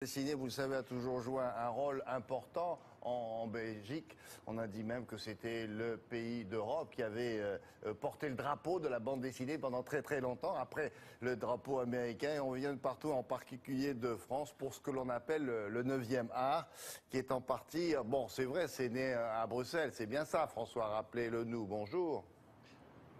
Dessiné, vous le savez, a toujours joué un rôle important en Belgique. On a dit même que c'était le pays d'Europe qui avait porté le drapeau de la bande dessinée pendant très très longtemps. Après le drapeau américain, et on vient de partout, en particulier de France, pour ce que l'on appelle le 9e art, qui est en partie... Bon, c'est vrai, c'est né à Bruxelles, c'est bien ça, François, rappelez-le nous. Bonjour.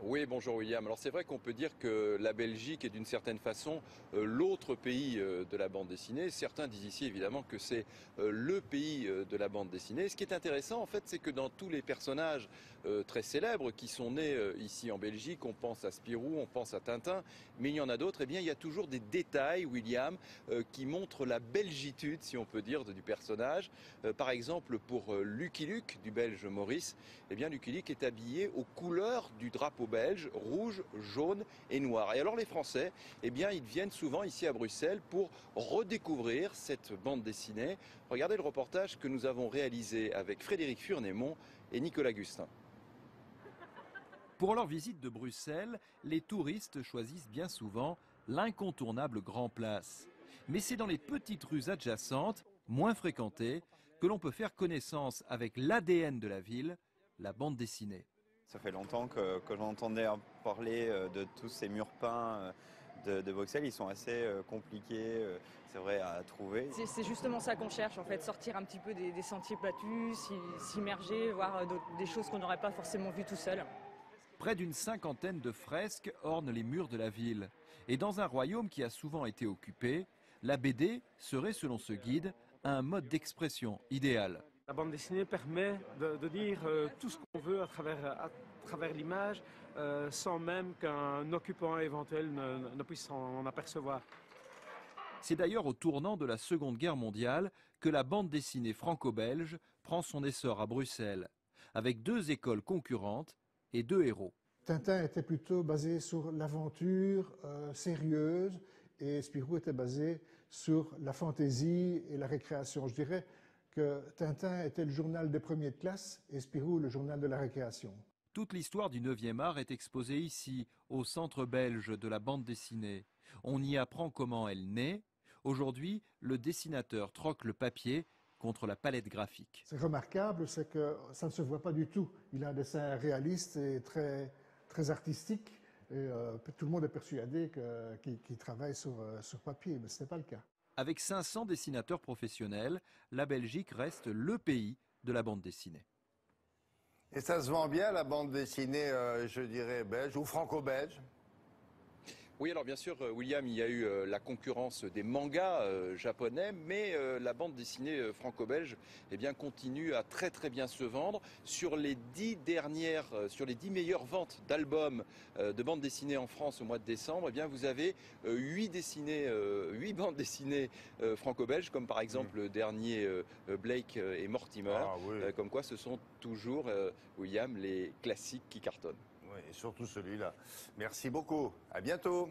Oui, bonjour William. Alors c'est vrai qu'on peut dire que la Belgique est d'une certaine façon l'autre pays de la bande dessinée. Certains disent ici évidemment que c'est le pays de la bande dessinée. Ce qui est intéressant en fait, c'est que dans tous les personnages très célèbres qui sont nés ici en Belgique, on pense à Spirou, on pense à Tintin, mais il y en a d'autres, eh bien il y a toujours des détails, William, qui montrent la belgitude, si on peut dire, du personnage. Par exemple, pour Lucky Luke, du Belge Maurice, eh bien Lucky Luke est habillé aux couleurs du drapeau belge, rouge, jaune et noir. Et alors les Français, eh bien, ils viennent souvent ici à Bruxelles pour redécouvrir cette bande dessinée. Regardez le reportage que nous avons réalisé avec Frédéric Furnémont et Nicolas Gustin. Pour leur visite de Bruxelles, les touristes choisissent bien souvent l'incontournable Grand Place. Mais c'est dans les petites rues adjacentes, moins fréquentées, que l'on peut faire connaissance avec l'ADN de la ville, la bande dessinée. Ça fait longtemps que j'entendais parler de tous ces murs peints de Bruxelles. Ils sont assez compliqués, c'est vrai, à trouver. C'est justement ça qu'on cherche, en fait, sortir un petit peu des sentiers battus, s'immerger, voir des choses qu'on n'aurait pas forcément vues tout seul. Près d'une cinquantaine de fresques ornent les murs de la ville. Et dans un royaume qui a souvent été occupé, la BD serait, selon ce guide, un mode d'expression idéal. La bande dessinée permet de dire tout ce qu'on veut à travers l'image, sans même qu'un occupant éventuel ne puisse s'en apercevoir. C'est d'ailleurs au tournant de la Seconde Guerre mondiale que la bande dessinée franco-belge prend son essor à Bruxelles, avec deux écoles concurrentes et deux héros. Tintin était plutôt basé sur l'aventure sérieuse et Spirou était basé sur la fantaisie et la récréation. Je dirais que Tintin était le journal des premiers de classe et Spirou le journal de la récréation. Toute l'histoire du 9e art est exposée ici, au Centre belge de la bande dessinée. On y apprend comment elle naît. Aujourd'hui, le dessinateur troque le papier contre la palette graphique. C'est remarquable, c'est que ça ne se voit pas du tout. Il a un dessin réaliste et très artistique. Et, tout le monde est persuadé qu'il travaille sur papier, mais ce n'est pas le cas. Avec 500 dessinateurs professionnels, la Belgique reste le pays de la bande dessinée. Et ça se vend bien, la bande dessinée, je dirais, belge ou franco-belge? Oui, alors bien sûr, William, il y a eu la concurrence des mangas japonais, mais la bande dessinée franco-belge eh bien, continue à très très bien se vendre. Sur les 10 meilleures ventes d'albums de bande dessinée en France au mois de décembre, eh bien, vous avez 8 bandes dessinées franco-belges, comme par exemple le dernier Blake et Mortimer. Ah, oui. Comme quoi, ce sont toujours, William, les classiques qui cartonnent. Oui, et surtout celui-là. Merci beaucoup. À bientôt.